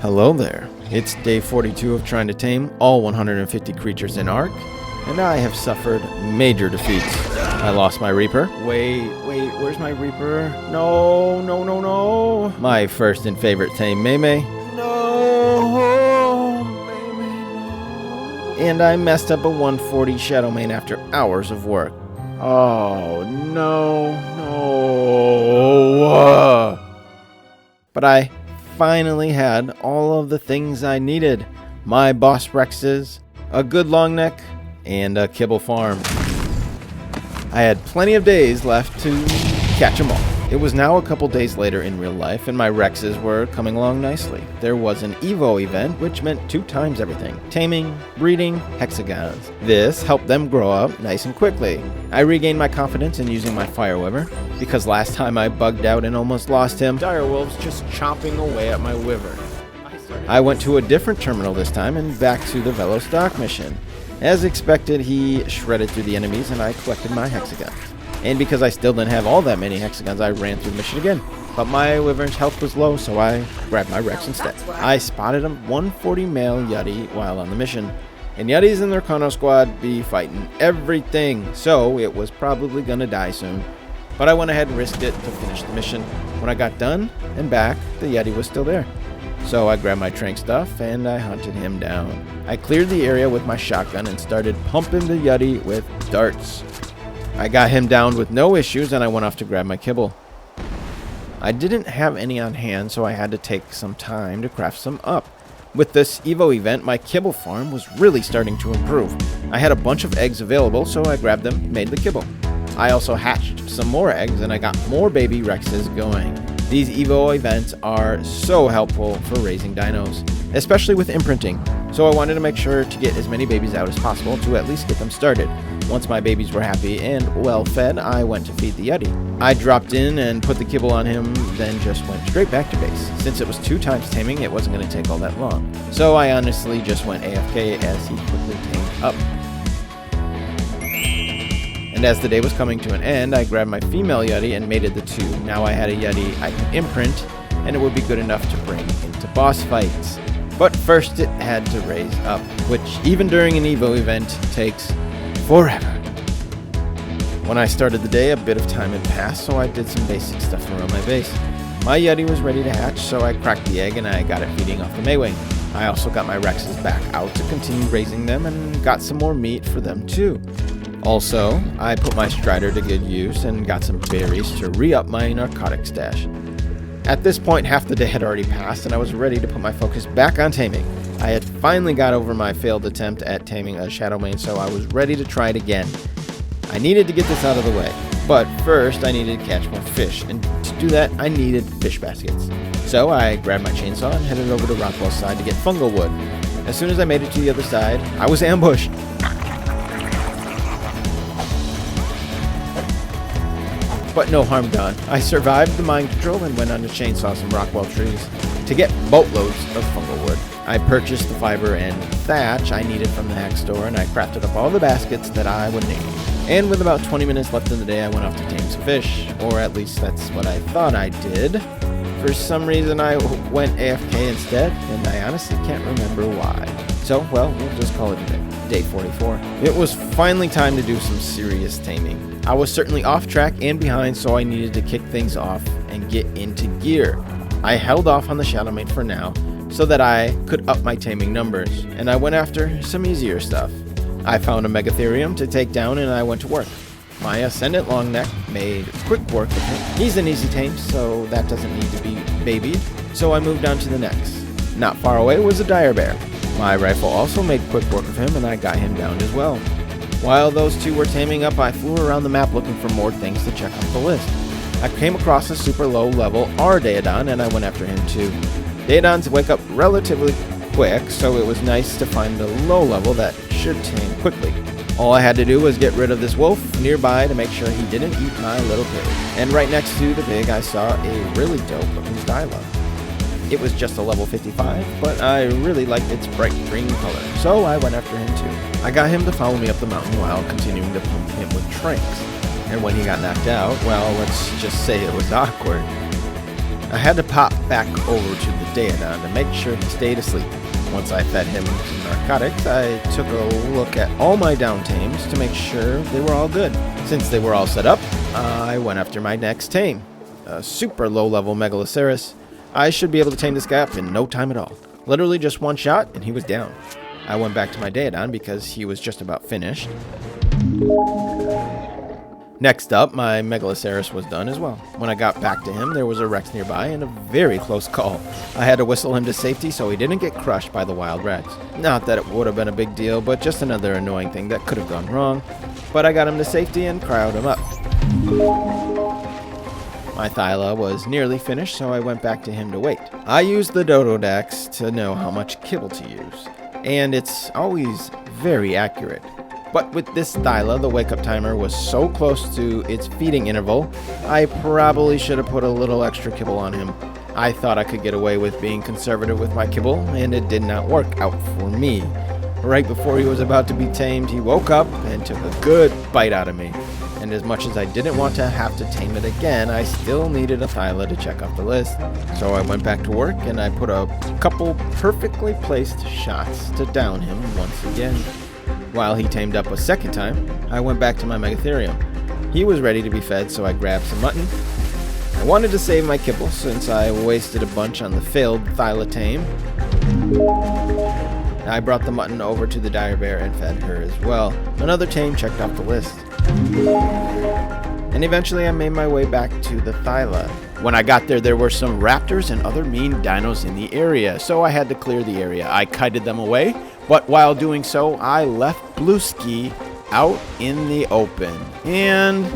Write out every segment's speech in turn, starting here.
Hello there. It's day 42 of trying to tame all 150 creatures in Ark, and I have suffered major defeats. I lost my Reaper. Wait, where's my Reaper? No. My first and favorite tame, Meme. No, Meme, no. And I messed up a 140 Shadowmane after hours of work. Oh, no. But I finally had all of the things I needed. My boss Rexes, a good long neck, and a kibble farm. I had plenty of days left to catch them all. It was now a couple days later in real life, and my Rexes were coming along nicely. There was an Evo event, which meant 2 times everything. Taming, breeding, hexagons. This helped them grow up nice and quickly. I regained my confidence in using my Fire Wyvern, because last time I bugged out and almost lost him, direwolves just chomping away at my Wyvern. I went to a different terminal this time and back to the Velo stock mission. As expected, he shredded through the enemies and I collected my hexagons. And because I still didn't have all that many hexagons, I ran through the mission again. But my Wyvern's health was low, so I grabbed my Rex instead. I spotted a 140 male Yeti while on the mission. And Yetis and their Kono squad be fighting everything, so it was probably gonna die soon. But I went ahead and risked it to finish the mission. When I got done and back, the Yeti was still there. So I grabbed my trank stuff and I hunted him down. I cleared the area with my shotgun and started pumping the Yeti with darts. I got him down with no issues and I went off to grab my kibble. I didn't have any on hand, so I had to take some time to craft some up. With this Evo event, my kibble farm was really starting to improve. I had a bunch of eggs available, so I grabbed them and made the kibble. I also hatched some more eggs and I got more baby Rexes going. These Evo events are so helpful for raising dinos, especially with imprinting, so I wanted to make sure to get as many babies out as possible to at least get them started. Once my babies were happy and well fed, I went to feed the Yeti. I dropped in and put the kibble on him, then just went straight back to base. Since it was 2 times taming, it wasn't going to take all that long. So I honestly just went AFK as he quickly tamed up. And as the day was coming to an end, I grabbed my female Yeti and mated the 2. Now I had a Yeti I could imprint, and it would be good enough to bring into boss fights. But first it had to raise up, which even during an Evo event takes forever. When I started the day, a bit of time had passed, so I did some basic stuff around my base. My Yeti was ready to hatch, so I cracked the egg and I got it feeding off the Maywing. I also got my Rexes back out to continue raising them and got some more meat for them too. Also, I put my Strider to good use and got some berries to re-up my narcotic stash. At this point, half the day had already passed and I was ready to put my focus back on taming. I had finally got over my failed attempt at taming a Shadowmane, so I was ready to try it again. I needed to get this out of the way, but first I needed to catch more fish, and to do that I needed fish baskets. So I grabbed my chainsaw and headed over to Rockwell's side to get fungal wood. As soon as I made it to the other side, I was ambushed. But no harm done. I survived the mind control and went on to chainsaw some Rockwell trees to get boatloads of fungal wood. I purchased the fiber and thatch I needed from the hack store, and I crafted up all the baskets that I would need. And with about 20 minutes left in the day, I went off to tame some fish, or at least that's what I thought I did. For some reason I went AFK instead, and I honestly can't remember why. So, well, we'll just call it a day. Day 44. It was finally time to do some serious taming. I was certainly off track and behind, so I needed to kick things off and get into gear. I held off on the Shadowmane for now, so that I could up my taming numbers, and I went after some easier stuff. I found a Megatherium to take down and I went to work. My Ascendant Longneck made quick work of him. He's an easy tame, so that doesn't need to be babied, so I moved on to the next. Not far away was a Dire Bear. My rifle also made quick work of him and I got him down as well. While those two were taming up, I flew around the map looking for more things to check off the list. I came across a super low level R Daedon and I went after him too. Daedons wake up relatively quick, so it was nice to find a low level that should tame quickly. All I had to do was get rid of this wolf nearby to make sure he didn't eat my little pig. And right next to the pig I saw a really dope looking Styla. It was just a level 55, but I really liked its bright green color, so I went after him too. I got him to follow me up the mountain while continuing to pump him with tranks. And when he got knocked out, well, let's just say it was awkward. I had to pop back over to the Daedon to make sure he stayed asleep. Once I fed him some narcotics, I took a look at all my down tames to make sure they were all good. Since they were all set up, I went after my next tame, a super low-level Megaloceros. I should be able to tame this guy up in no time at all. Literally just one shot, and he was down. I went back to my Daedon because he was just about finished. Next up, my Megaloceros was done as well. When I got back to him, there was a Rex nearby and a very close call. I had to whistle him to safety so he didn't get crushed by the wild rats. Not that it would have been a big deal, but just another annoying thing that could have gone wrong. But I got him to safety and cryoed him up. My Thyla was nearly finished, so I went back to him to wait. I used the Dododax to know how much kibble to use, and it's always very accurate. But with this Thyla, the wake-up timer was so close to its feeding interval, I probably should have put a little extra kibble on him. I thought I could get away with being conservative with my kibble, and it did not work out for me. Right before he was about to be tamed, he woke up and took a good bite out of me. And as much as I didn't want to have to tame it again, I still needed a Thyla to check off the list. So I went back to work and I put a couple perfectly placed shots to down him once again. While he tamed up a second time, I went back to my Megatherium. He was ready to be fed, so I grabbed some mutton. I wanted to save my kibble since I wasted a bunch on the failed Thyla tame. I brought the mutton over to the dire bear and fed her as well. Another tame checked off the list. And eventually I made my way back to the Thyla. When I got there, there were some raptors and other mean dinos in the area, so I had to clear the area. I kited them away, but while doing so, I left Blueski out in the open. And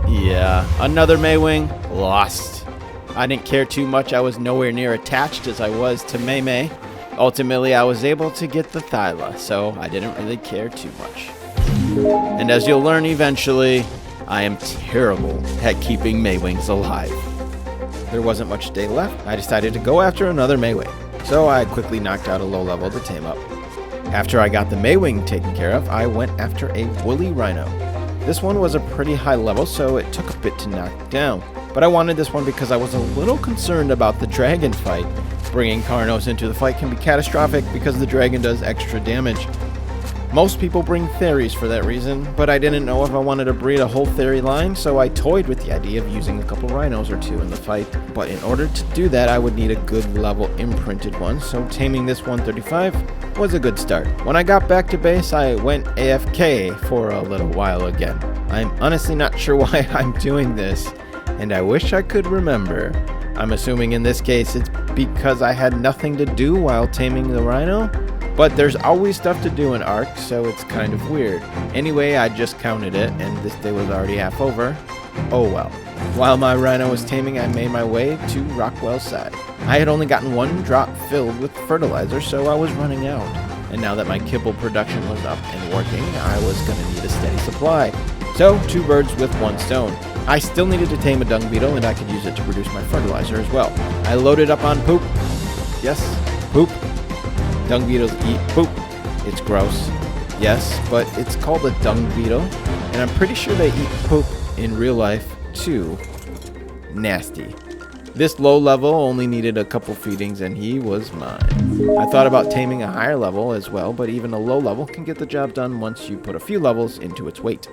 yeah, another Maywing lost. I didn't care too much. I was nowhere near attached as I was to May. Ultimately, I was able to get the Thyla, so I didn't really care too much. And as you'll learn eventually, I am terrible at keeping Maywings alive. There wasn't much day left. I decided to go after another Maywing, so I quickly knocked out a low level to tame up. After I got the Maywing taken care of, I went after a woolly rhino. This one was a pretty high level, so it took a bit to knock down. But I wanted this one because I was a little concerned about the dragon fight. Bringing Carnos into the fight can be catastrophic because the dragon does extra damage. Most people bring Theries for that reason, but I didn't know if I wanted to breed a whole Theory line, so I toyed with the idea of using a couple rhinos or two in the fight. But in order to do that, I would need a good level imprinted one, so taming this 135 was a good start. When I got back to base, I went AFK for a little while again. I'm honestly not sure why I'm doing this, and I wish I could remember. I'm assuming in this case it's because I had nothing to do while taming the rhino, but there's always stuff to do in Ark, so it's kind of weird. Anyway, I just counted it, and this day was already half over. Oh well. While my rhino was taming, I made my way to Rockwell's side. I had only gotten one drop filled with fertilizer, so I was running out. And now that my kibble production was up and working, I was going to need a steady supply. So, 2 birds with 1 stone. I still needed to tame a dung beetle, and I could use it to produce my fertilizer as well. I loaded up on poop. Yes, poop. Dung beetles eat poop. It's gross. Yes, but it's called a dung beetle, and I'm pretty sure they eat poop in real life too. Nasty. This low level only needed a couple feedings, and he was mine. I thought about taming a higher level as well, but even a low level can get the job done once you put a few levels into its weight.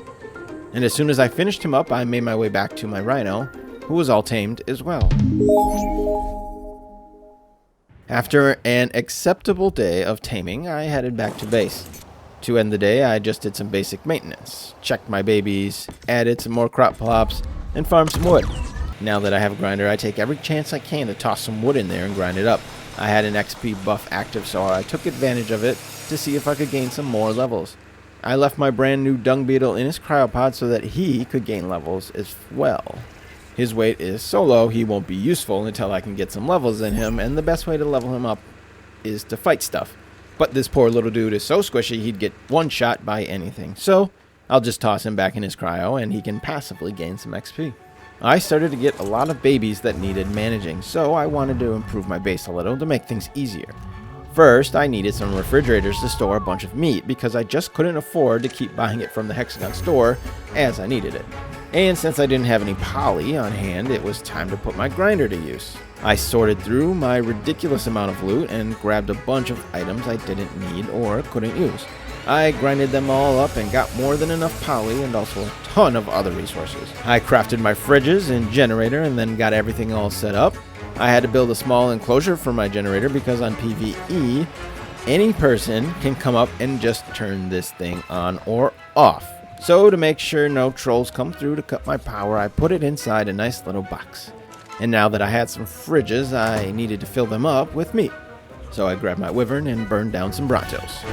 And as soon as I finished him up, I made my way back to my rhino, who was all tamed as well. After an acceptable day of taming, I headed back to base. To end the day, I just did some basic maintenance, checked my babies, added some more crop plops, and farmed some wood. Now that I have a grinder, I take every chance I can to toss some wood in there and grind it up. I had an XP buff active, so I took advantage of it to see if I could gain some more levels. I left my brand new dung beetle in his cryopod so that he could gain levels as well. His weight is so low he won't be useful until I can get some levels in him, and the best way to level him up is to fight stuff. But this poor little dude is so squishy he'd get one shot by anything, so I'll just toss him back in his cryo and he can passively gain some XP. I started to get a lot of babies that needed managing, so I wanted to improve my base a little to make things easier. First, I needed some refrigerators to store a bunch of meat because I just couldn't afford to keep buying it from the Hexagon store as I needed it. And since I didn't have any poly on hand, it was time to put my grinder to use. I sorted through my ridiculous amount of loot and grabbed a bunch of items I didn't need or couldn't use. I grinded them all up and got more than enough poly and also a ton of other resources. I crafted my fridges and generator and then got everything all set up. I had to build a small enclosure for my generator because on PvE, any person can come up and just turn this thing on or off. So to make sure no trolls come through to cut my power, I put it inside a nice little box. And now that I had some fridges, I needed to fill them up with meat. So I grabbed my wyvern and burned down some brontos.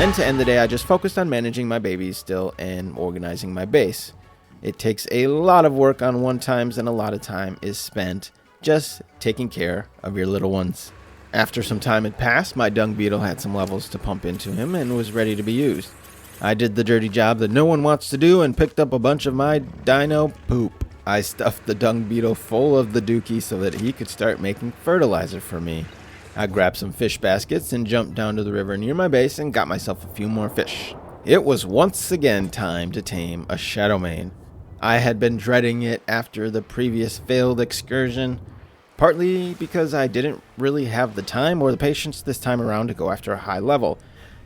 And to end the day, I just focused on managing my babies still and organizing my base. It takes a lot of work on one times and a lot of time is spent just taking care of your little ones. After some time had passed, my dung beetle had some levels to pump into him and was ready to be used. I did the dirty job that no one wants to do and picked up a bunch of my dino poop. I stuffed the dung beetle full of the dookie so that he could start making fertilizer for me. I grabbed some fish baskets and jumped down to the river near my base and got myself a few more fish. It was once again time to tame a Shadowmane. I had been dreading it after the previous failed excursion, partly because I didn't really have the time or the patience this time around to go after a high level,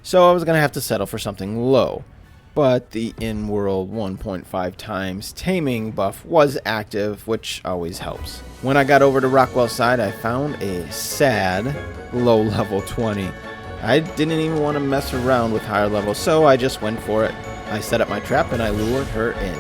so I was going to have to settle for something low. But the in-world 1.5 times taming buff was active, which always helps. When I got over to Rockwell's side, I found a sad low level 20. I didn't even want to mess around with higher levels, so I just went for it. I set up my trap and I lured her in.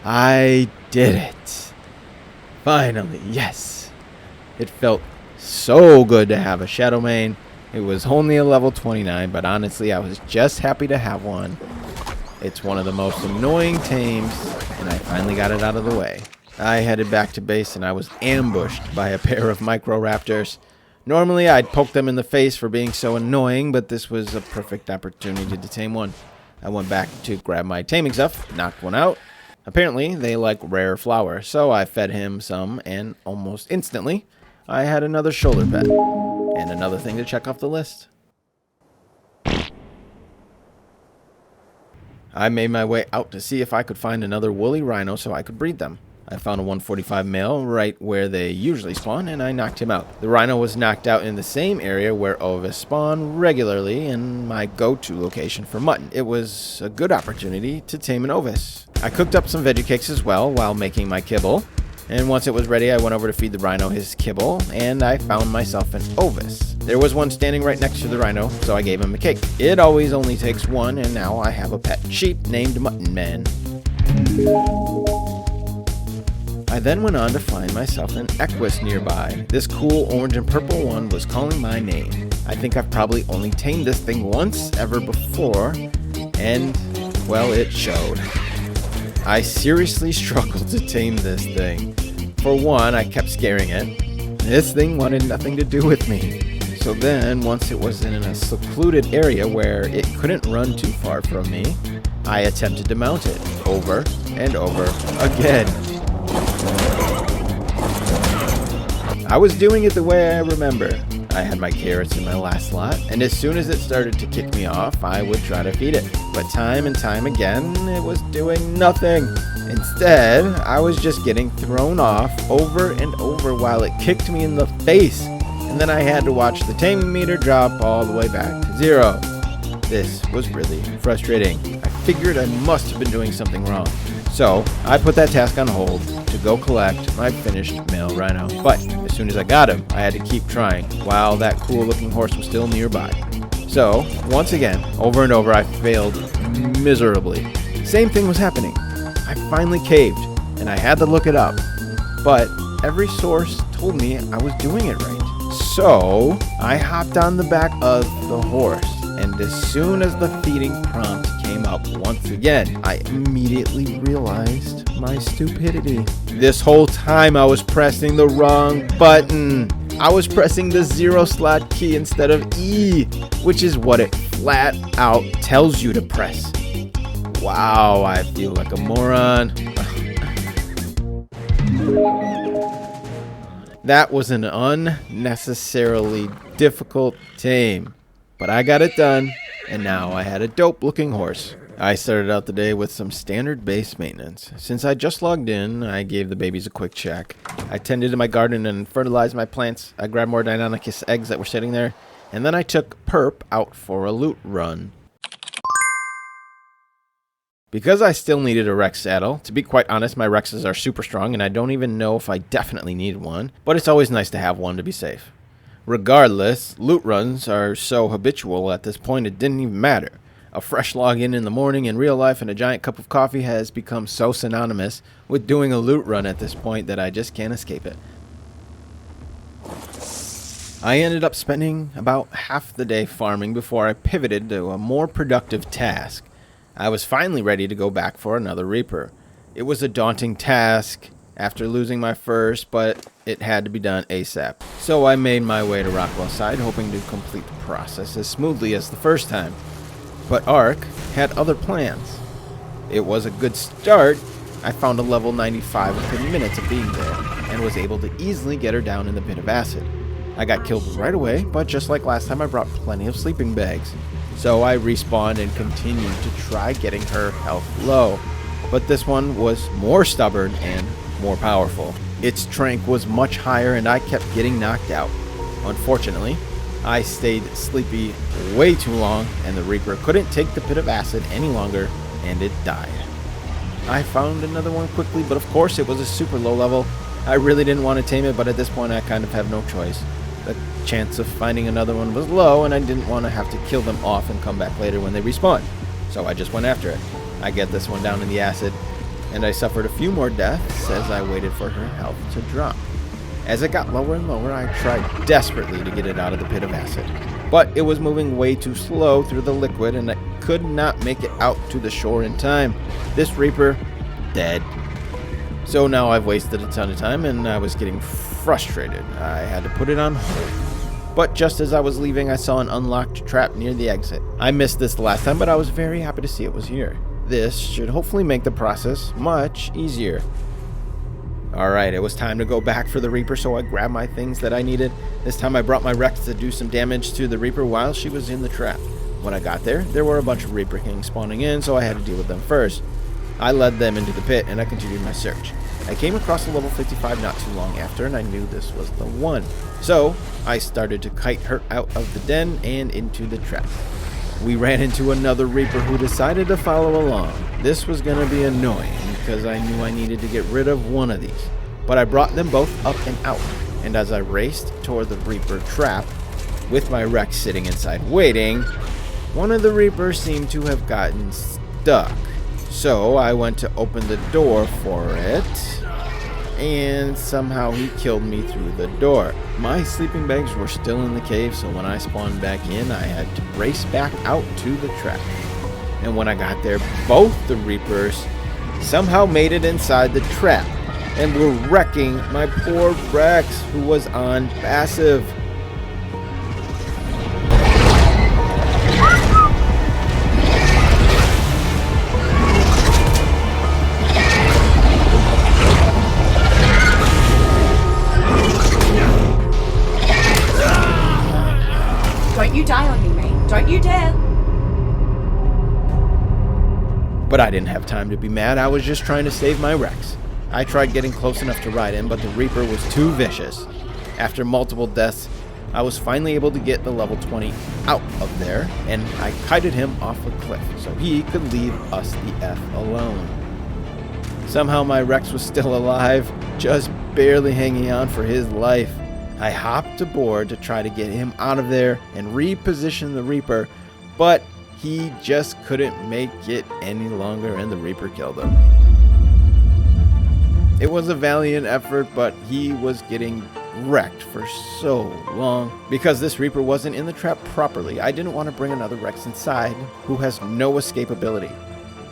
I did it. Finally, yes. It felt so good to have a Shadowmane. It was only a level 29, but honestly, I was just happy to have one. It's one of the most annoying tames, and I finally got it out of the way. I headed back to base, and I was ambushed by a pair of Microraptors. Normally, I'd poke them in the face for being so annoying, but this was a perfect opportunity to tame one. I went back to grab my taming stuff, knocked one out. Apparently, they like rare flour, so I fed him some, and almost instantly, I had another shoulder pet. And another thing to check off the list. I made my way out to see if I could find another woolly rhino so I could breed them. I found a 145 male right where they usually spawn, and I knocked him out. The rhino was knocked out in the same area where ovis spawn regularly, and my go-to location for mutton. It was a good opportunity to tame an ovis. I cooked up some veggie cakes as well while making my kibble, and once it was ready, I went over to feed the rhino his kibble, and I found myself an ovis. There was one standing right next to the rhino, so I gave him a cake. It always only takes one, and now I have a pet sheep named Mutton Man. I then went on to find myself an Equus nearby. This cool orange and purple one was calling my name. I think I've probably only tamed this thing once ever before, and, well, it showed. I seriously struggled to tame this thing. For one, I kept scaring it. This thing wanted nothing to do with me. So then, once it was in a secluded area where it couldn't run too far from me, I attempted to mount it over and over again. I was doing it the way I remember. I had my carrots in my last slot, and as soon as it started to kick me off, I would try to feed it. But time and time again, it was doing nothing. Instead, I was just getting thrown off over and over while it kicked me in the face. And and then I had to watch the taming meter drop all the way back to 0. This was really frustrating. I figured I must have been doing something wrong. So I put that task on hold to go collect my finished male rhino. But as soon as I got him, I had to keep trying while that cool looking horse was still nearby. So once again, over and over, I failed miserably. Same thing was happening. I finally caved and I had to look it up. But every source told me I was doing it right. So I hopped on the back of the horse. And as soon as the feeding prompt came up once again, I immediately realized my stupidity. This whole time I was pressing the wrong button. I was pressing the 0 slot key instead of E, which is what it flat out tells you to press. Wow, I feel like a moron. That was an unnecessarily difficult tame. But I got it done, and now I had a dope looking horse. I started out the day with some standard base maintenance. Since I just logged in, I gave the babies a quick check. I tended to my garden and fertilized my plants. I grabbed more Deinonychus eggs that were sitting there, and then I took Perp out for a loot run. Because I still needed a Rex saddle, to be quite honest, my Rexes are super strong, and I don't even know if I definitely need one, but it's always nice to have one to be safe. Regardless, loot runs are so habitual at this point it didn't even matter. A fresh login in the morning in real life and a giant cup of coffee has become so synonymous with doing a loot run at this point that I just can't escape it. I ended up spending about half the day farming before I pivoted to a more productive task. I was finally ready to go back for another Reaper. It was a daunting task after losing my first, but it had to be done ASAP. So I made my way to Rockwell's side, hoping to complete the process as smoothly as the first time. But Ark had other plans. It was a good start. I found a level 95 within minutes of being there, and was able to easily get her down in the pit of acid. I got killed right away, but just like last time I brought plenty of sleeping bags. So I respawned and continued to try getting her health low. But this one was more stubborn and more powerful. Its strength was much higher and I kept getting knocked out. Unfortunately, I stayed sleepy way too long and the Reaper couldn't take the pit of acid any longer and it died. I found another one quickly, but of course it was a super low level. I really didn't want to tame it, but at this point I kind of have no choice. The chance of finding another one was low and I didn't want to have to kill them off and come back later when they respawn. So I just went after it. I get this one down in the acid, and I suffered a few more deaths as I waited for her health to drop. As it got lower and lower, I tried desperately to get it out of the pit of acid, but it was moving way too slow through the liquid and I could not make it out to the shore in time. This Reaper, dead. So now I've wasted a ton of time and I was getting frustrated. I had to put it on hold. But just as I was leaving, I saw an unlocked trap near the exit. I missed this the last time, but I was very happy to see it was here. This should hopefully make the process much easier. Alright, it was time to go back for the Reaper, so I grabbed my things that I needed. This time I brought my Rex to do some damage to the Reaper while she was in the trap. When I got there were a bunch of Reaper Kings spawning in, so I had to deal with them first. I led them into the pit and I continued my search. I came across a level 55 not too long after and I knew this was the one. So I started to kite her out of the den and into the trap. We ran into another Reaper who decided to follow along. This was going to be annoying because I knew I needed to get rid of one of these. But I brought them both up and out, and as I raced toward the Reaper trap, with my Rex sitting inside waiting, one of the Reapers seemed to have gotten stuck. So I went to open the door for it, and somehow he killed me through the door. My sleeping bags were still in the cave, so when I spawned back in, I had to race back out to the trap. And when I got there, both the Reapers somehow made it inside the trap and were wrecking my poor Rex, who was on passive. Don't you die on me, mate. Don't you dare. But I didn't have time to be mad. I was just trying to save my Rex. I tried getting close enough to ride in, but the Reaper was too vicious. After multiple deaths, I was finally able to get the level 20 out of there, and I kited him off a cliff so he could leave us the F alone. Somehow my Rex was still alive, just barely hanging on for his life. I hopped aboard to try to get him out of there and reposition the Reaper, but he just couldn't make it any longer and the Reaper killed him. It was a valiant effort, but he was getting wrecked for so long. Because this Reaper wasn't in the trap properly, I didn't want to bring another Rex inside who has no escapability.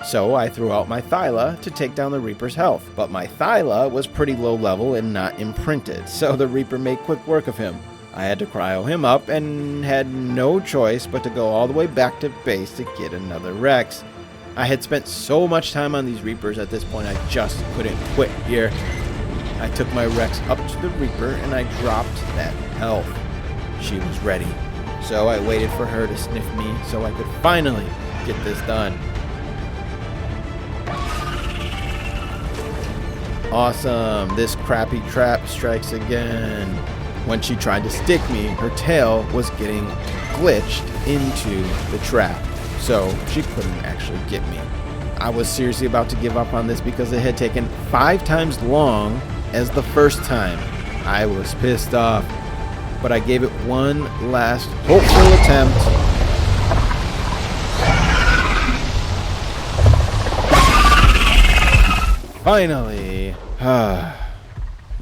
So I threw out my Thyla to take down the Reaper's health, but my Thyla was pretty low level and not imprinted, so the Reaper made quick work of him. I had to cryo him up and had no choice but to go all the way back to base to get another Rex. I had spent so much time on these Reapers at this point I just couldn't quit here. I took my Rex up to the Reaper and I dropped that health. She was ready, so I waited for her to sniff me so I could finally get this done. Awesome, this crappy trap strikes again. When she tried to stick me, her tail was getting glitched into the trap, so she couldn't actually get me. I was seriously about to give up on this because it had taken 5 times long as the first time. I was pissed off, but I gave it one last hopeful attempt. Finally.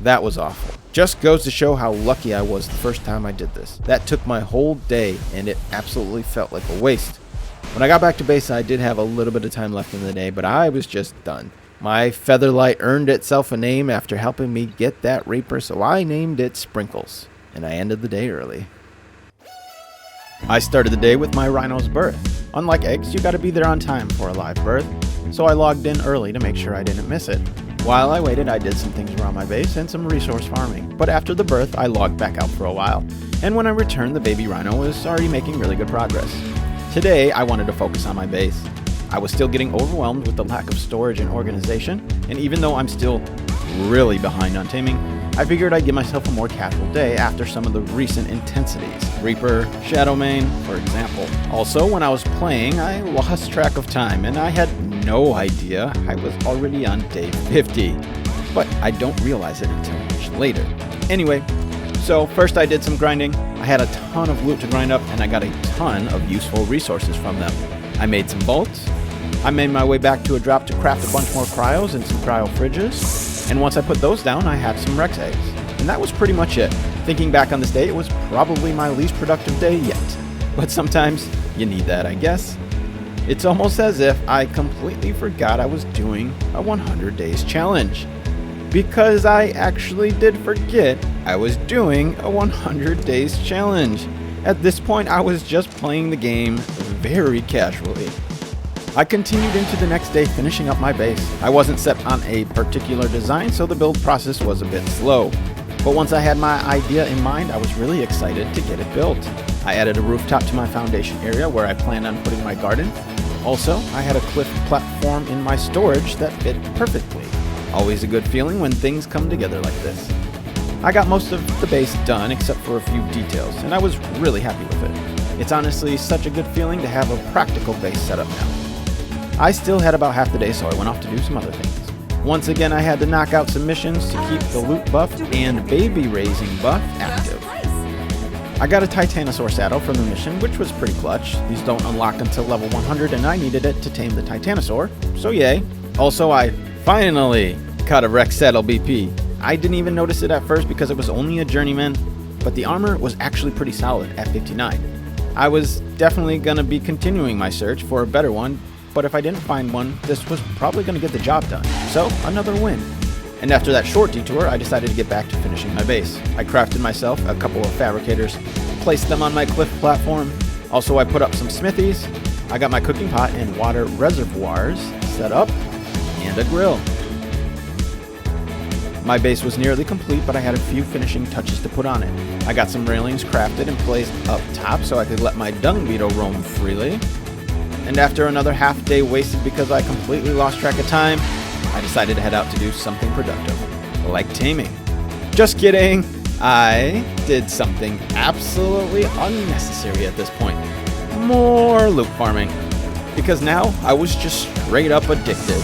That was awful. Just goes to show how lucky I was the first time I did this. That took my whole day, and it absolutely felt like a waste. When I got back to base, I did have a little bit of time left in the day, but I was just done. My Featherlight earned itself a name after helping me get that Reaper, so I named it Sprinkles, and I ended the day early. I started the day with my rhino's birth. Unlike eggs, you gotta be there on time for a live birth, so I logged in early to make sure I didn't miss it. While I waited, I did some things around my base and some resource farming, but after the birth, I logged back out for a while, and when I returned, the baby rhino was already making really good progress. Today, I wanted to focus on my base. I was still getting overwhelmed with the lack of storage and organization, and even though I'm still really behind on taming, I figured I'd give myself a more casual day after some of the recent intensities. Reaper, Shadowmane, for example. Also, when I was playing, I lost track of time, and I had no idea I was already on day 50. But I don't realize it until much later. Anyway, so first I did some grinding. I had a ton of loot to grind up, and I got a ton of useful resources from them. I made some bolts. I made my way back to a drop to craft a bunch more cryos and some cryo fridges. And once I put those down, I had some Rex eggs. And that was pretty much it. Thinking back on this day, it was probably my least productive day yet. But sometimes you need that, I guess. It's almost as if I completely forgot I was doing a 100 days challenge. Because I actually did forget I was doing a 100 days challenge. At this point, I was just playing the game very casually. I continued into the next day finishing up my base. I wasn't set on a particular design, so the build process was a bit slow. But once I had my idea in mind, I was really excited to get it built. I added a rooftop to my foundation area where I planned on putting my garden. Also, I had a cliff platform in my storage that fit perfectly. Always a good feeling when things come together like this. I got most of the base done except for a few details, and I was really happy with it. It's honestly such a good feeling to have a practical base set up now. I still had about half the day, so I went off to do some other things. Once again, I had to knock out some missions to keep the loot buff and baby raising buff active. I got a Titanosaur saddle from the mission, which was pretty clutch. These don't unlock until level 100, and I needed it to tame the Titanosaur, so yay. Also, I finally caught a Rex saddle BP. I didn't even notice it at first because it was only a journeyman, but the armor was actually pretty solid at 59. I was definitely going to be continuing my search for a better one, but if I didn't find one, this was probably going to get the job done. So, another win. And after that short detour, I decided to get back to finishing my base. I crafted myself a couple of fabricators, placed them on my cliff platform. Also, I put up some smithies. I got my cooking pot and water reservoirs set up, and a grill. My base was nearly complete, but I had a few finishing touches to put on it. I got some railings crafted and placed up top so I could let my dung beetle roam freely. And after another half day wasted because I completely lost track of time, I decided to head out to do something productive, like taming. Just kidding! I did something absolutely unnecessary at this point. More loot farming. Because now I was just straight up addicted.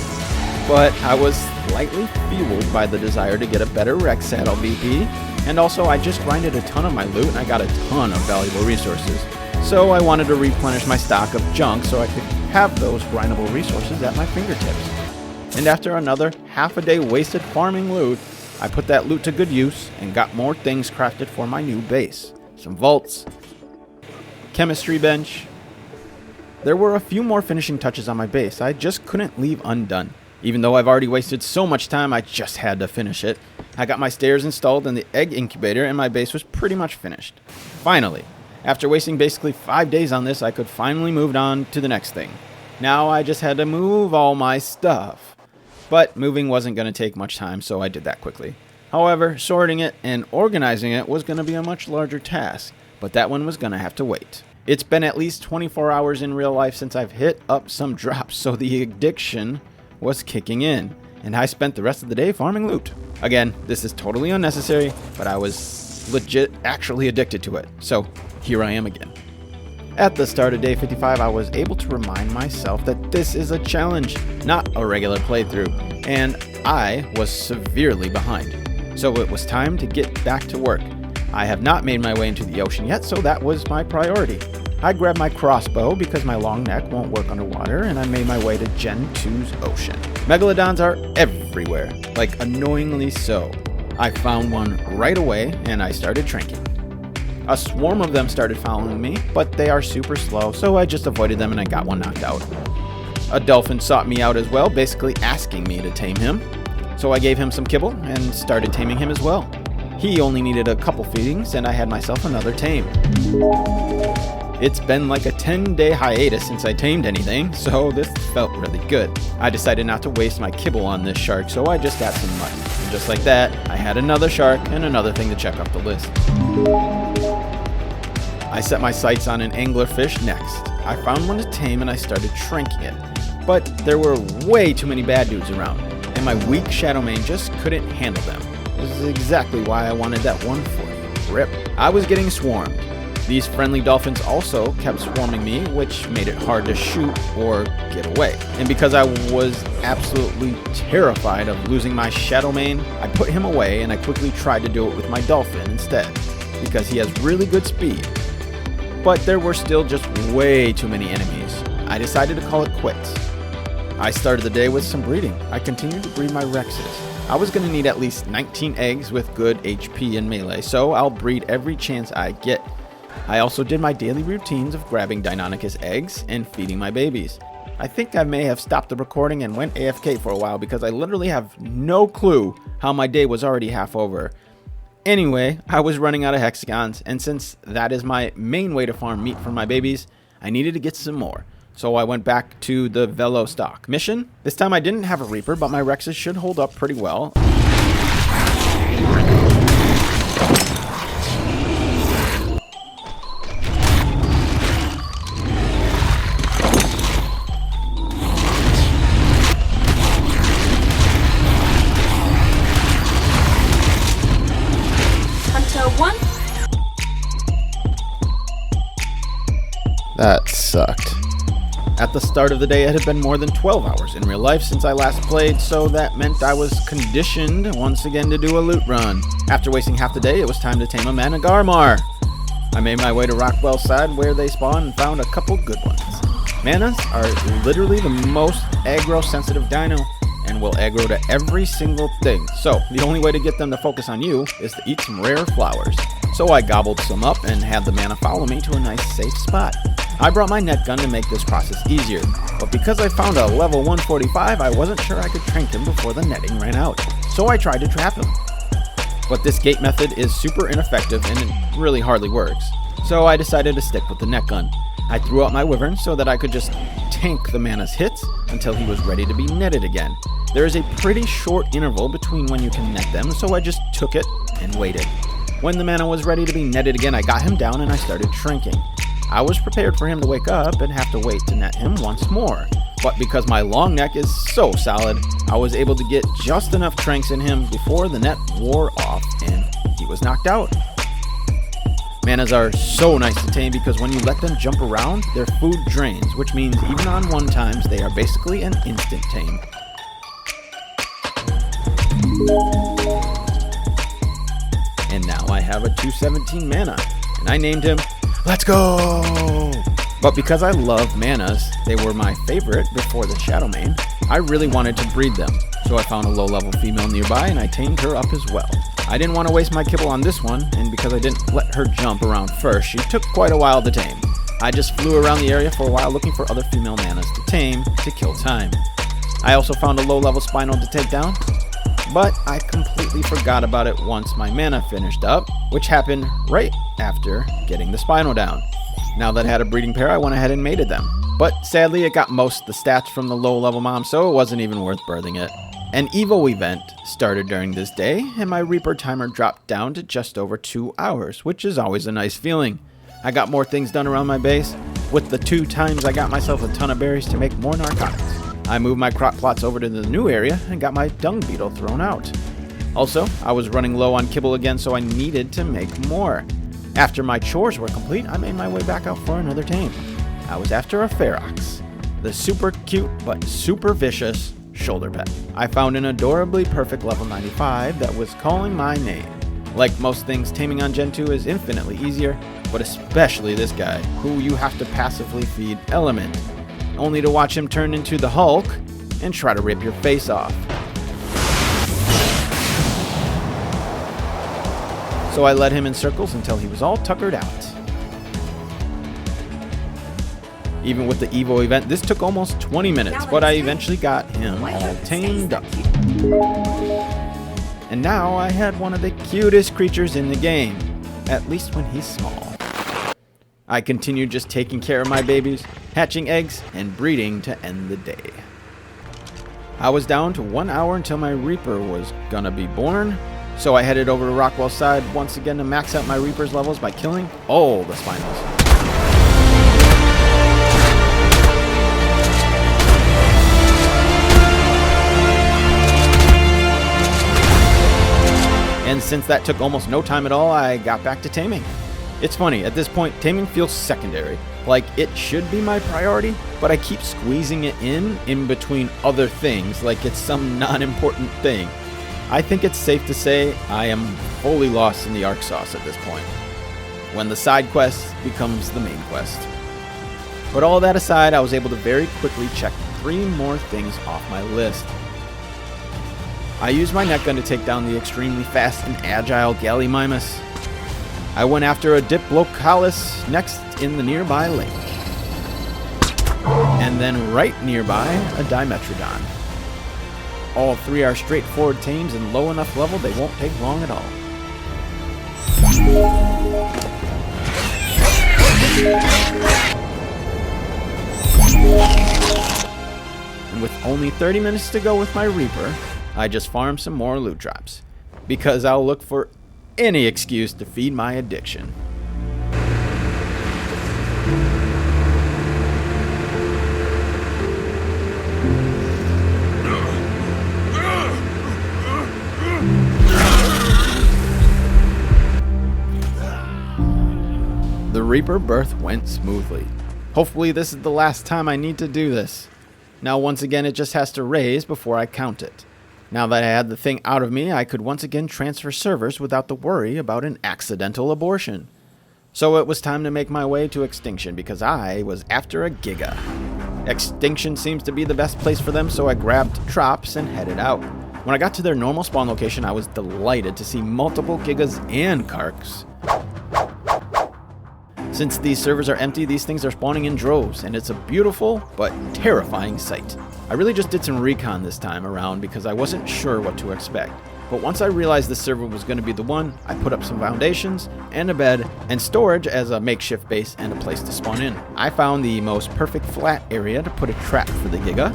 But I was slightly fueled by the desire to get a better Rex saddle BP. And also I just grinded a ton of my loot and I got a ton of valuable resources. So I wanted to replenish my stock of junk so I could have those grindable resources at my fingertips. And after another half a day wasted farming loot, I put that loot to good use and got more things crafted for my new base. Some vaults, chemistry bench. There were a few more finishing touches on my base I just couldn't leave undone. Even though I've already wasted so much time, I just had to finish it. I got my stairs installed in the egg incubator and my base was pretty much finished. Finally, after wasting basically 5 days on this, I could finally move on to the next thing. Now I just had to move all my stuff. But moving wasn't going to take much time, so I did that quickly. However, sorting it and organizing it was going to be a much larger task, but that one was going to have to wait. It's been at least 24 hours in real life since I've hit up some drops, so the addiction was kicking in, and I spent the rest of the day farming loot. Again, this is totally unnecessary, but I was legit actually addicted to it, so here I am again. At the start of day 55, I was able to remind myself that this is a challenge, not a regular playthrough, and I was severely behind. So it was time to get back to work. I have not made my way into the ocean yet, so that was my priority. I grabbed my crossbow because my long neck won't work underwater, and I made my way to Gen 2's ocean. Megalodons are everywhere, like annoyingly so. I found one right away, and I started tranking. A swarm of them started following me, but they are super slow, so I just avoided them and I got one knocked out. A dolphin sought me out as well, basically asking me to tame him. So I gave him some kibble and started taming him as well. He only needed a couple feedings and I had myself another tame. It's been like a 10-day hiatus since I tamed anything, so this felt really good. I decided not to waste my kibble on this shark, so I just got some mutton. And just like that, I had another shark and another thing to check off the list. I set my sights on an anglerfish next. I found one to tame and I started shrinking it. But there were way too many bad dudes around, and my weak shadow mane just couldn't handle them. This is exactly why I wanted that 140. Rip. I was getting swarmed. These friendly dolphins also kept swarming me, which made it hard to shoot or get away. And because I was absolutely terrified of losing my shadow mane, I put him away and I quickly tried to do it with my dolphin instead, because he has really good speed. But there were still just way too many enemies. I decided to call it quits. I started the day with some breeding. I continued to breed my Rexes. I was going to need at least 19 eggs with good HP and melee, so I'll breed every chance I get. I also did my daily routines of grabbing Deinonychus eggs and feeding my babies. I think I may have stopped the recording and went AFK for a while because I literally have no clue how my day was already half over. Anyway, I was running out of hexagons, and since that is my main way to farm meat for my babies, I needed to get some more. So I went back to the Velo stock mission. This time I didn't have a Reaper, but my Rexes should hold up pretty well. That sucked. At the start of the day, it had been more than 12 hours in real life since I last played, so that meant I was conditioned once again to do a loot run. After wasting half the day, it was time to tame a Managarmr. I made my way to Rockwell's side where they spawned and found a couple good ones. Manas are literally the most aggro-sensitive dino and will aggro to every single thing, so the only way to get them to focus on you is to eat some rare flowers. So I gobbled some up and had the mana follow me to a nice safe spot. I brought my net gun to make this process easier, but because I found a level 145, I wasn't sure I could trank him before the netting ran out, so I tried to trap him. But this gate method is super ineffective and it really hardly works, so I decided to stick with the net gun. I threw out my wyvern so that I could just tank the mana's hits until he was ready to be netted again. There is a pretty short interval between when you can net them, so I just took it and waited. When the mana was ready to be netted again, I got him down and I started shrinking. I was prepared for him to wake up and have to wait to net him once more, but because my long neck is so solid, I was able to get just enough tranks in him before the net wore off and he was knocked out. Manas are so nice to tame because when you let them jump around, their food drains, which means even on 1-times, they are basically an instant tame. And now I have a 217 mana, and I named him Let's Go! But because I love manas, they were my favorite before the Shadowmane, I really wanted to breed them. So I found a low-level female nearby and I tamed her up as well. I didn't want to waste my kibble on this one, and because I didn't let her jump around first, she took quite a while to tame. I just flew around the area for a while looking for other female manas to tame to kill time. I also found a low-level spinal to take down, but I completely forgot about it once my mana finished up, which happened right after getting the spinal down. Now that I had a breeding pair, I went ahead and mated them. But sadly, it got most of the stats from the low-level mom, so it wasn't even worth birthing it. An Evo event started during this day, and my Reaper timer dropped down to just over 2 hours, which is always a nice feeling. I got more things done around my base. With the 2 times, I got myself a ton of berries to make more narcotics. I moved my crop plots over to the new area and got my dung beetle thrown out. Also, I was running low on kibble again, so I needed to make more. After my chores were complete, I made my way back out for another tame. I was after a Ferox, the super cute but super vicious shoulder pet. I found an adorably perfect level 95 that was calling my name. Like most things, taming on Gen 2 is infinitely easier, but especially this guy, who you have to passively feed element, only to watch him turn into the Hulk and try to rip your face off. So I led him in circles until he was all tuckered out. Even with the Evo event, this took almost 20 minutes, but I eventually got him all tamed up. And now I had one of the cutest creatures in the game, at least when he's small. I continued just taking care of my babies, hatching eggs, and breeding to end the day. I was down to 1 hour until my Reaper was gonna be born, so I headed over to Rockwell's side once again to max out my Reaper's levels by killing all the spinals. And since that took almost no time at all, I got back to taming. It's funny, at this point, taming feels secondary. Like, it should be my priority, but I keep squeezing it in between other things, like it's some non-important thing. I think it's safe to say I am fully lost in the Ark sauce at this point, when the side quest becomes the main quest. But all that aside, I was able to very quickly check 3 more things off my list. I used my net gun to take down the extremely fast and agile Gallimimus. I went after a Diplocalus next in the nearby lake. And then right nearby, a Dimetrodon. All 3 are straightforward tames and low enough level they won't take long at all. And with only 30 minutes to go with my Reaper, I just farmed some more loot drops, because I'll look for any excuse to feed my addiction. The Reaper birth went smoothly. Hopefully this is the last time I need to do this. Now once again it just has to raise before I count it. Now that I had the thing out of me, I could once again transfer servers without the worry about an accidental abortion. So it was time to make my way to Extinction because I was after a Giga. Extinction seems to be the best place for them, so I grabbed Trops and headed out. When I got to their normal spawn location, I was delighted to see multiple Gigas and Karks. Since these servers are empty, these things are spawning in droves, and it's a beautiful but terrifying sight. I really just did some recon this time around because I wasn't sure what to expect. But once I realized this server was going to be the one, I put up some foundations, and a bed, and storage as a makeshift base and a place to spawn in. I found the most perfect flat area to put a trap for the Giga,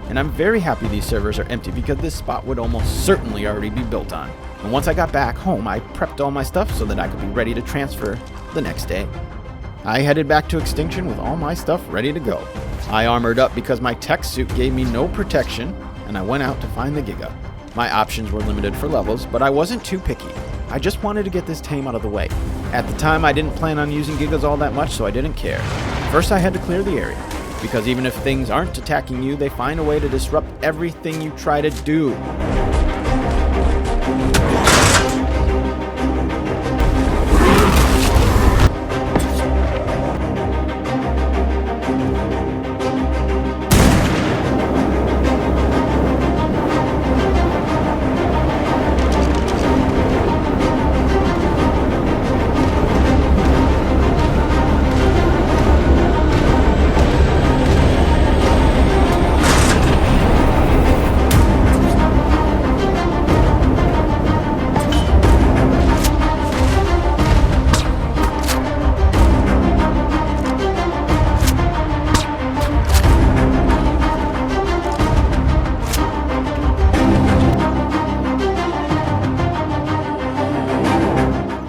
and I'm very happy these servers are empty because this spot would almost certainly already be built on. And once I got back home, I prepped all my stuff so that I could be ready to transfer the next day. I headed back to Extinction with all my stuff ready to go. I armored up because my tech suit gave me no protection, and I went out to find the Giga. My options were limited for levels, but I wasn't too picky. I just wanted to get this tame out of the way. At the time, I didn't plan on using Gigas all that much, so I didn't care. First, I had to clear the area, because even if things aren't attacking you, they find a way to disrupt everything you try to do.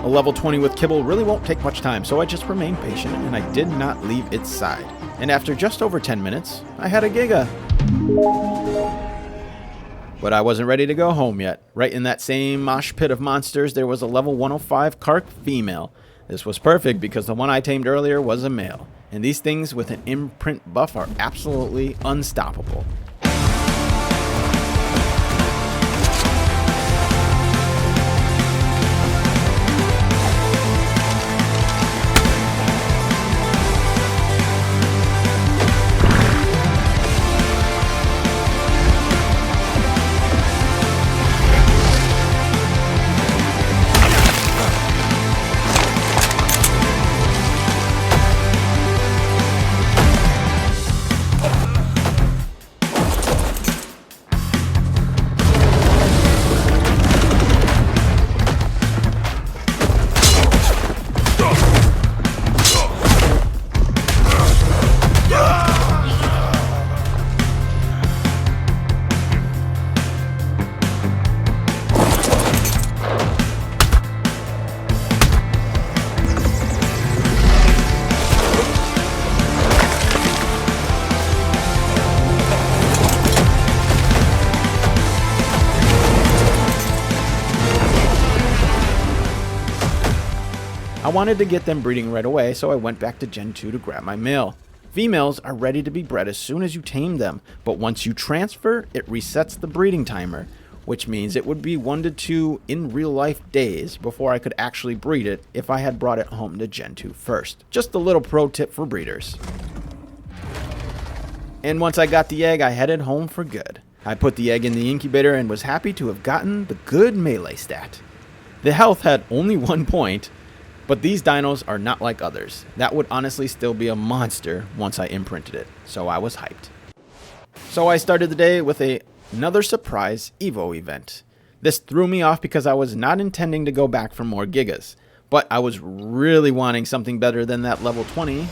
A level 20 with kibble really won't take much time, so I just remained patient and I did not leave its side. And after just over 10 minutes, I had a Giga. But I wasn't ready to go home yet. Right in that same mosh pit of monsters, there was a level 105 Kark female. This was perfect because the one I tamed earlier was a male. And these things with an imprint buff are absolutely unstoppable. I wanted to get them breeding right away, so I went back to Gen 2 to grab my male. Females are ready to be bred as soon as you tame them, but once you transfer, it resets the breeding timer, which means it would be 1 to 2 in real life days before I could actually breed it if I had brought it home to Gen 2 first. Just a little pro tip for breeders. And once I got the egg, I headed home for good. I put the egg in the incubator and was happy to have gotten the good melee stat. The health had only 1 point, but these dinos are not like others. That would honestly still be a monster once I imprinted it, so I was hyped. So I started the day with another surprise Evo event. This threw me off because I was not intending to go back for more Gigas, but I was really wanting something better than that level 20,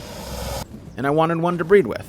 and I wanted one to breed with.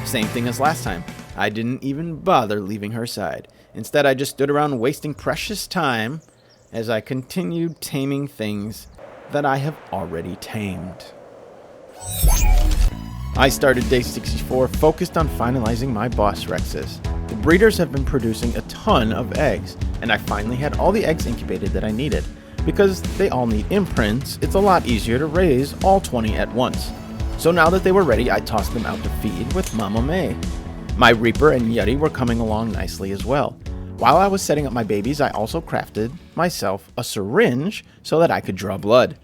Same thing as last time. I didn't even bother leaving her side. Instead, I just stood around wasting precious time as I continued taming things that I have already tamed. I started day 64 focused on finalizing my boss Rexes. The breeders have been producing a ton of eggs, and I finally had all the eggs incubated that I needed. Because they all need imprints, it's a lot easier to raise all 20 at once. So now that they were ready, I tossed them out to feed with Mama May. My Reaper and Yeti were coming along nicely as well. While I was setting up my babies, I also crafted myself a syringe so that I could draw blood.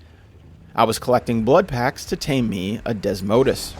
I was collecting blood packs to tame me a Desmodus.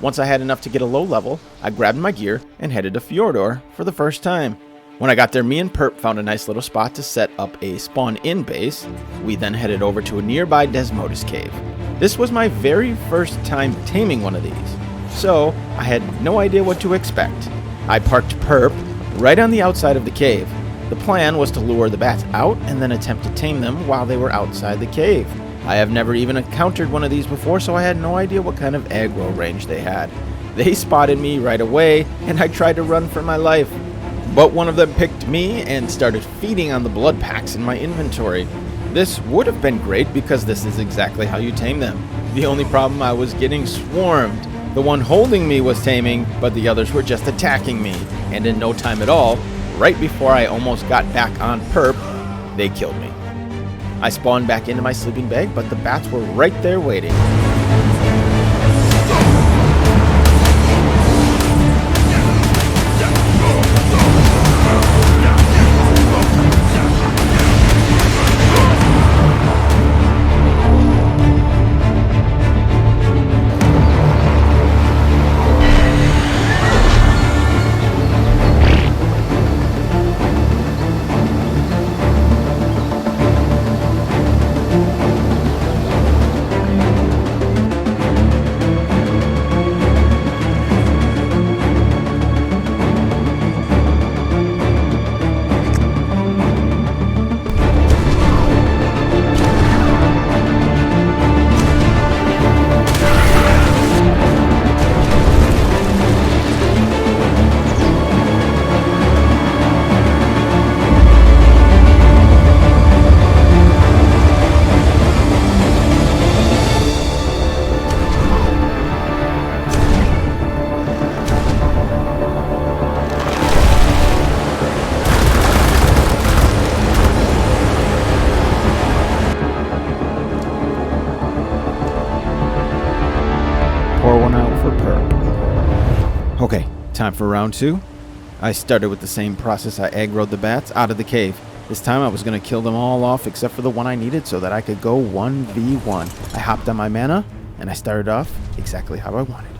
Once I had enough to get a low level, I grabbed my gear and headed to Fjordor for the first time. When I got there, me and Perp found a nice little spot to set up a spawn-in base. We then headed over to a nearby Desmodus cave. This was my very first time taming one of these, so I had no idea what to expect. I parked Perp right on the outside of the cave. The plan was to lure the bats out and then attempt to tame them while they were outside the cave. I have never even encountered one of these before, so I had no idea what kind of aggro range they had. They spotted me right away, and I tried to run for my life. But one of them picked me and started feeding on the blood packs in my inventory. This would have been great because this is exactly how you tame them. The only problem, I was getting swarmed. The one holding me was taming, but the others were just attacking me. And in no time at all, right before I almost got back on Perp, they killed me. I spawned back into my sleeping bag, but the bats were right there waiting. Okay, time for round 2. I started with the same process. I aggroed the bats out of the cave. This time I was going to kill them all off except for the one I needed so that I could go 1v1. I hopped on my mana and I started off exactly how I wanted.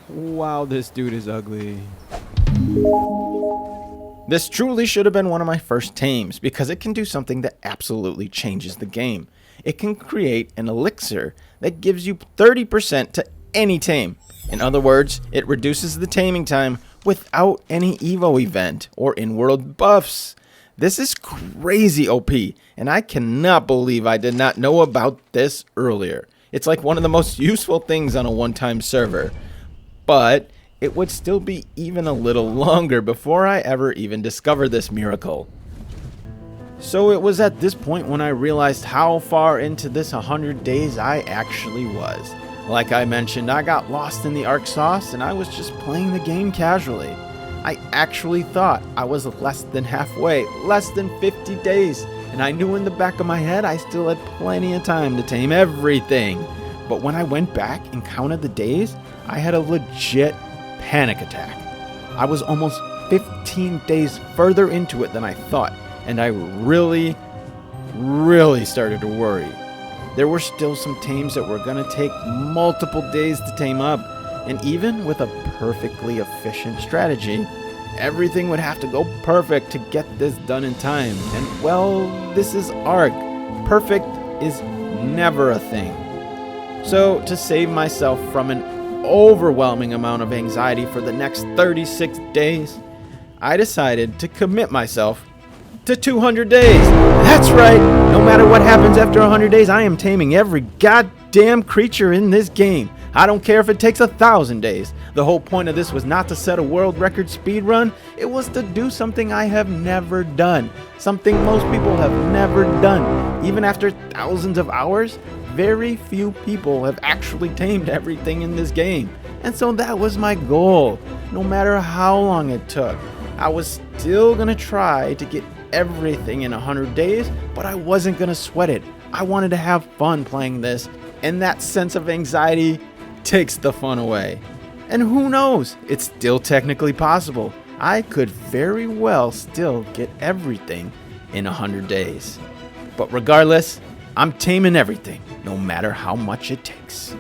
Wow, this dude is ugly. This truly should have been one of my first tames because it can do something that absolutely changes the game. It can create an elixir that gives you 30% to any tame. In other words, it reduces the taming time without any Evo event or in-world buffs. This is crazy OP, and I cannot believe I did not know about this earlier. It's like one of the most useful things on a one-time server. But it would still be even a little longer before I ever even discovered this miracle. So it was at this point when I realized how far into this 100 days I actually was. Like I mentioned, I got lost in the Ark sauce and I was just playing the game casually. I actually thought I was less than halfway, less than 50 days, and I knew in the back of my head I still had plenty of time to tame everything. But when I went back and counted the days, I had a legit panic attack. I was almost 15 days further into it than I thought, and I really started to worry. there were still some tames that were going to take multiple days to tame up. And even with a perfectly efficient strategy, everything would have to go perfect to get this done in time. And well, this is Ark. Perfect is never a thing. So to save myself from an overwhelming amount of anxiety for the next 36 days, I decided to commit myself to 200 days. That's right. No matter what happens after 100 days, I am taming every goddamn creature in this game. I don't care if it takes 1,000 days. The whole point of this was not to set a world record speed run. It was to do something I have never done. Something most people have never done. Even after thousands of hours, very few people have actually tamed everything in this game. And so that was my goal. No matter how long it took, I was still gonna try to get everything in 100 days, but I wasn't gonna sweat it. I wanted to have fun playing this, and that sense of anxiety takes the fun away. And who knows, it's still technically possible. I could very well still get everything in 100 days. But regardless, I'm taming everything, no matter how much it takes.